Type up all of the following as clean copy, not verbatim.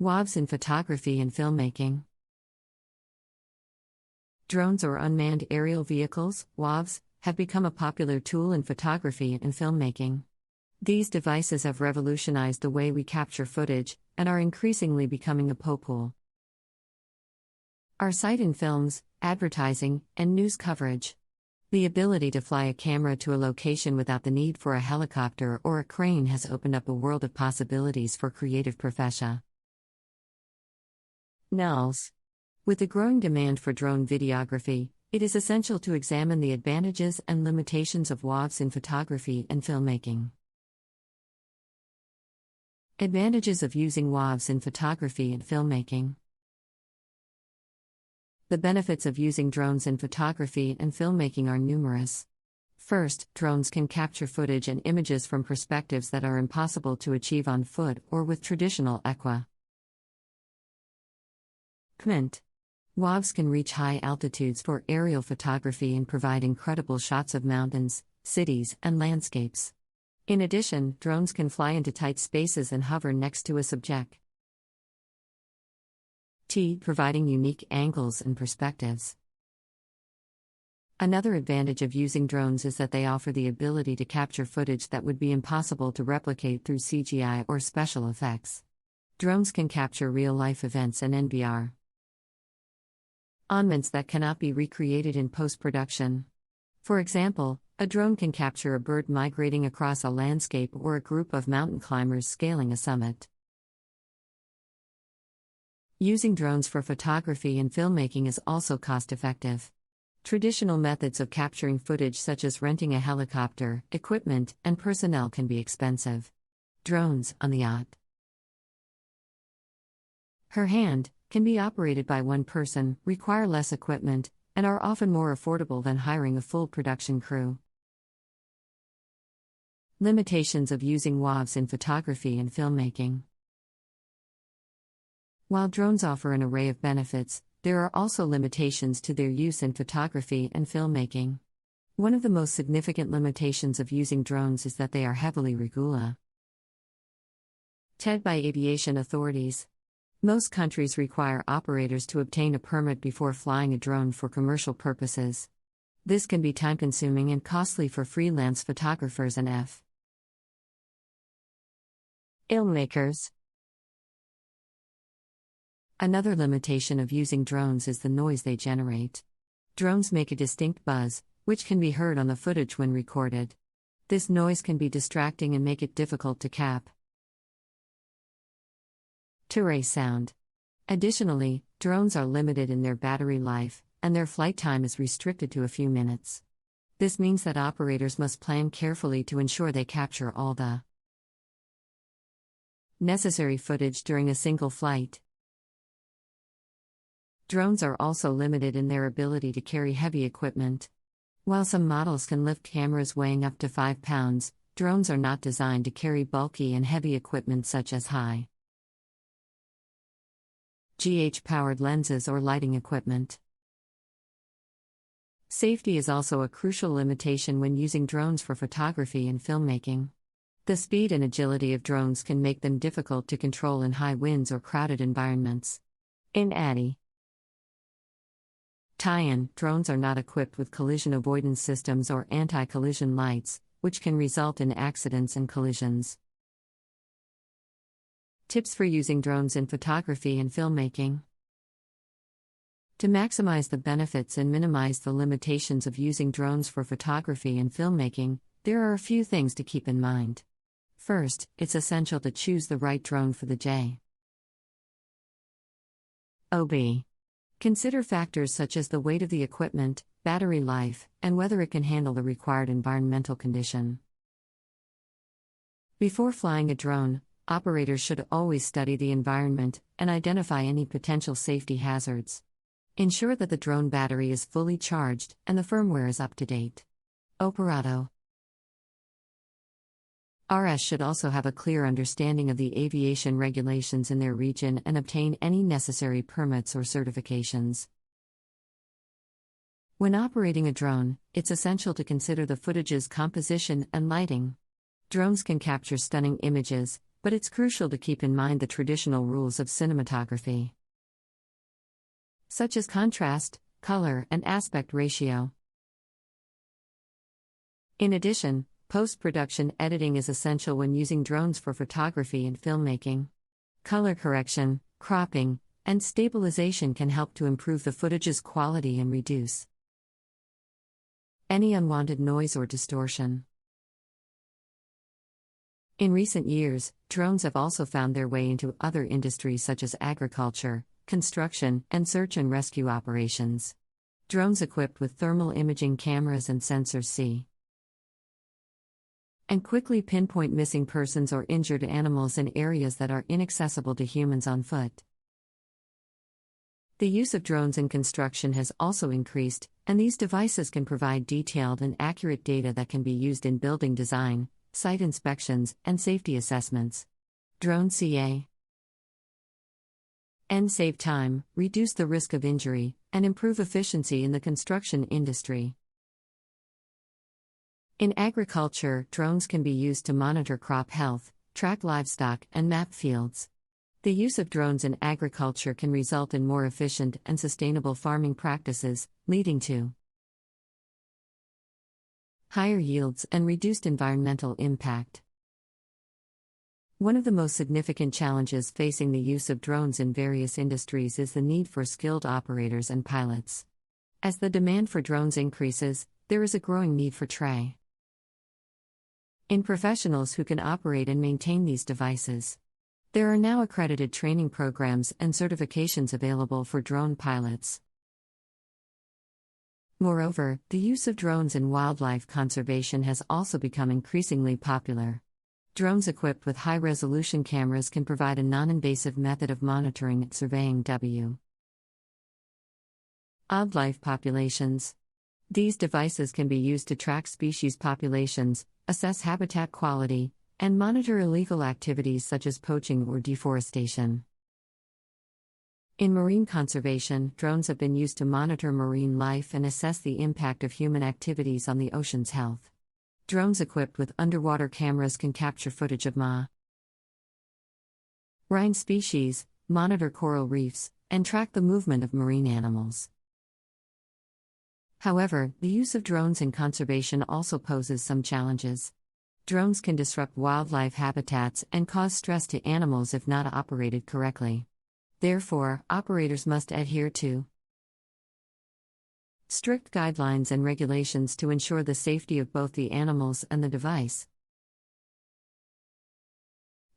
WAVs in photography and filmmaking. Drones or unmanned aerial vehicles, WAVs, have become a popular tool in photography and filmmaking. These devices have revolutionized the way we capture footage and are increasingly becoming a tool. Our sight in films, advertising, and news coverage. The ability to fly a camera to a location without the need for a helicopter or a crane has opened up a world of possibilities for creative professionals. With the growing demand for drone videography, it is essential to examine the advantages and limitations of WAVs in photography and filmmaking. Advantages of using WAVs in photography and filmmaking. The benefits of using drones in photography and filmmaking are numerous. First, drones can capture footage and images from perspectives that are impossible to achieve on foot or with traditional equipment. WAVs can reach high altitudes for aerial photography and provide incredible shots of mountains, cities, and landscapes. In addition, drones can fly into tight spaces and hover next to a subject, providing unique angles and perspectives. Another advantage of using drones is that they offer the ability to capture footage that would be impossible to replicate through CGI or special effects. Drones can capture real-life events and environments that cannot be recreated in post-production. For example, a drone can capture a bird migrating across a landscape or a group of mountain climbers scaling a summit. Using drones for photography and filmmaking is also cost-effective. Traditional methods of capturing footage such as renting a helicopter, equipment, and personnel can be expensive. Drones, on the other hand, can be operated by one person, require less equipment, and are often more affordable than hiring a full production crew. Limitations of using WAVs in photography and filmmaking. While drones offer an array of benefits, there are also limitations to their use in photography and filmmaking. One of the most significant limitations of using drones is that they are heavily regulated by aviation authorities. Most countries require operators to obtain a permit before flying a drone for commercial purposes. This can be time-consuming and costly for freelance photographers and filmmakers. Another limitation of using drones is the noise they generate. Drones make a distinct buzz, which can be heard on the footage when recorded. This noise can be distracting and make it difficult to capture sound. Additionally, drones are limited in their battery life, and their flight time is restricted to a few minutes. This means that operators must plan carefully to ensure they capture all the necessary footage during a single flight. Drones are also limited in their ability to carry heavy equipment. While some models can lift cameras weighing up to 5 pounds, drones are not designed to carry bulky and heavy equipment such as high GH-powered lenses or lighting equipment. Safety is also a crucial limitation when using drones for photography and filmmaking. The speed and agility of drones can make them difficult to control in high winds or crowded environments. Tie-in, drones are not equipped with collision avoidance systems or anti-collision lights, which can result in accidents and collisions. Tips for using drones in photography and filmmaking. To maximize the benefits and minimize the limitations of using drones for photography and filmmaking, there are a few things to keep in mind. First, it's essential to choose the right drone for the job. Consider factors such as the weight of the equipment, battery life, and whether it can handle the required environmental condition. Before flying a drone, operators should always study the environment and identify any potential safety hazards. Ensure that the drone battery is fully charged and the firmware is up to date. Operators should also have a clear understanding of the aviation regulations in their region and obtain any necessary permits or certifications. When operating a drone, it's essential to consider the footage's composition and lighting. Drones can capture stunning images, but it's crucial to keep in mind the traditional rules of cinematography, such as contrast, color, and aspect ratio. In addition, post-production editing is essential when using drones for photography and filmmaking. Color correction, cropping, and stabilization can help to improve the footage's quality and reduce any unwanted noise or distortion. In recent years, drones have also found their way into other industries such as agriculture, construction, and search and rescue operations. Drones equipped with thermal imaging cameras and sensors see and quickly pinpoint missing persons or injured animals in areas that are inaccessible to humans on foot. The use of drones in construction has also increased, and these devices can provide detailed and accurate data that can be used in building design, site inspections, and safety assessments. Drone CA and save time, reduce the risk of injury, and improve efficiency in the construction industry. In agriculture, drones can be used to monitor crop health, track livestock, and map fields. The use of drones in agriculture can result in more efficient and sustainable farming practices, leading to higher yields and reduced environmental impact. One of the most significant challenges facing the use of drones in various industries is the need for skilled operators and pilots. As the demand for drones increases, there is a growing need for trained professionals who can operate and maintain these devices. There are now accredited training programs and certifications available for drone pilots. Moreover, the use of drones in wildlife conservation has also become increasingly popular. Drones equipped with high-resolution cameras can provide a non-invasive method of monitoring and surveying wildlife populations. These devices can be used to track species populations, assess habitat quality, and monitor illegal activities such as poaching or deforestation. In marine conservation, drones have been used to monitor marine life and assess the impact of human activities on the ocean's health. Drones equipped with underwater cameras can capture footage of marine species, monitor coral reefs, and track the movement of marine animals. However, the use of drones in conservation also poses some challenges. Drones can disrupt wildlife habitats and cause stress to animals if not operated correctly. Therefore, operators must adhere to strict guidelines and regulations to ensure the safety of both the animals and the device.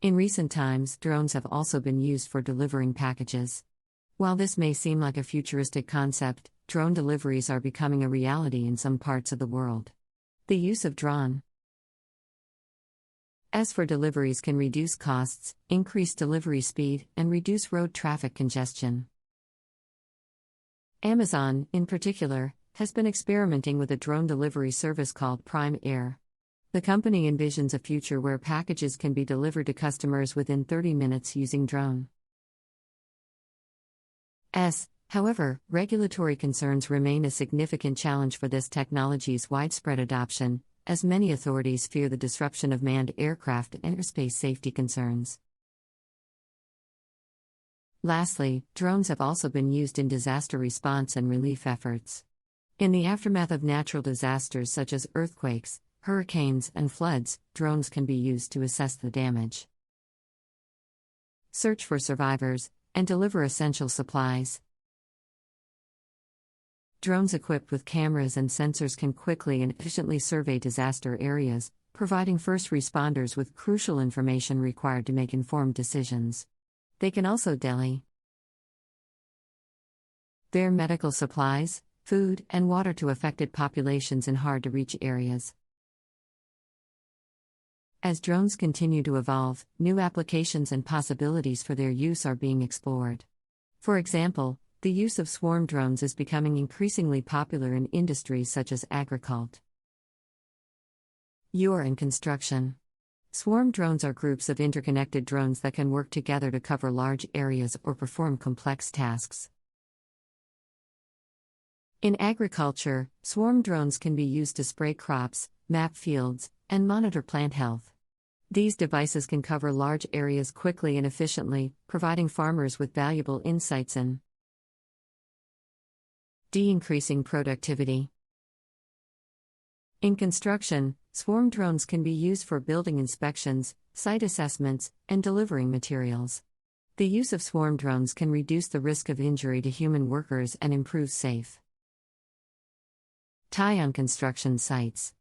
In recent times, drones have also been used for delivering packages. While this may seem like a futuristic concept, drone deliveries are becoming a reality in some parts of the world. The use of drones for deliveries can reduce costs, increase delivery speed, and reduce road traffic congestion. Amazon, in particular, has been experimenting with a drone delivery service called Prime Air. The company envisions a future where packages can be delivered to customers within 30 minutes using drones. However, regulatory concerns remain a significant challenge for this technology's widespread adoption, as many authorities fear the disruption of manned aircraft and airspace safety concerns. Lastly, drones have also been used in disaster response and relief efforts. In the aftermath of natural disasters such as earthquakes, hurricanes, and floods, drones can be used to assess the damage, search for survivors, and deliver essential supplies. Drones equipped with cameras and sensors can quickly and efficiently survey disaster areas, providing first responders with crucial information required to make informed decisions. They can also deliver medical supplies, food, and water to affected populations in hard-to-reach areas. As drones continue to evolve, new applications and possibilities for their use are being explored. For example, the use of swarm drones is becoming increasingly popular in industries such as agriculture and construction. Swarm drones are groups of interconnected drones that can work together to cover large areas or perform complex tasks. In agriculture, swarm drones can be used to spray crops, map fields, and monitor plant health. These devices can cover large areas quickly and efficiently, providing farmers with valuable insights and increasing productivity. In construction, swarm drones can be used for building inspections, site assessments, and delivering materials. The use of swarm drones can reduce the risk of injury to human workers and improve safe tie on construction sites.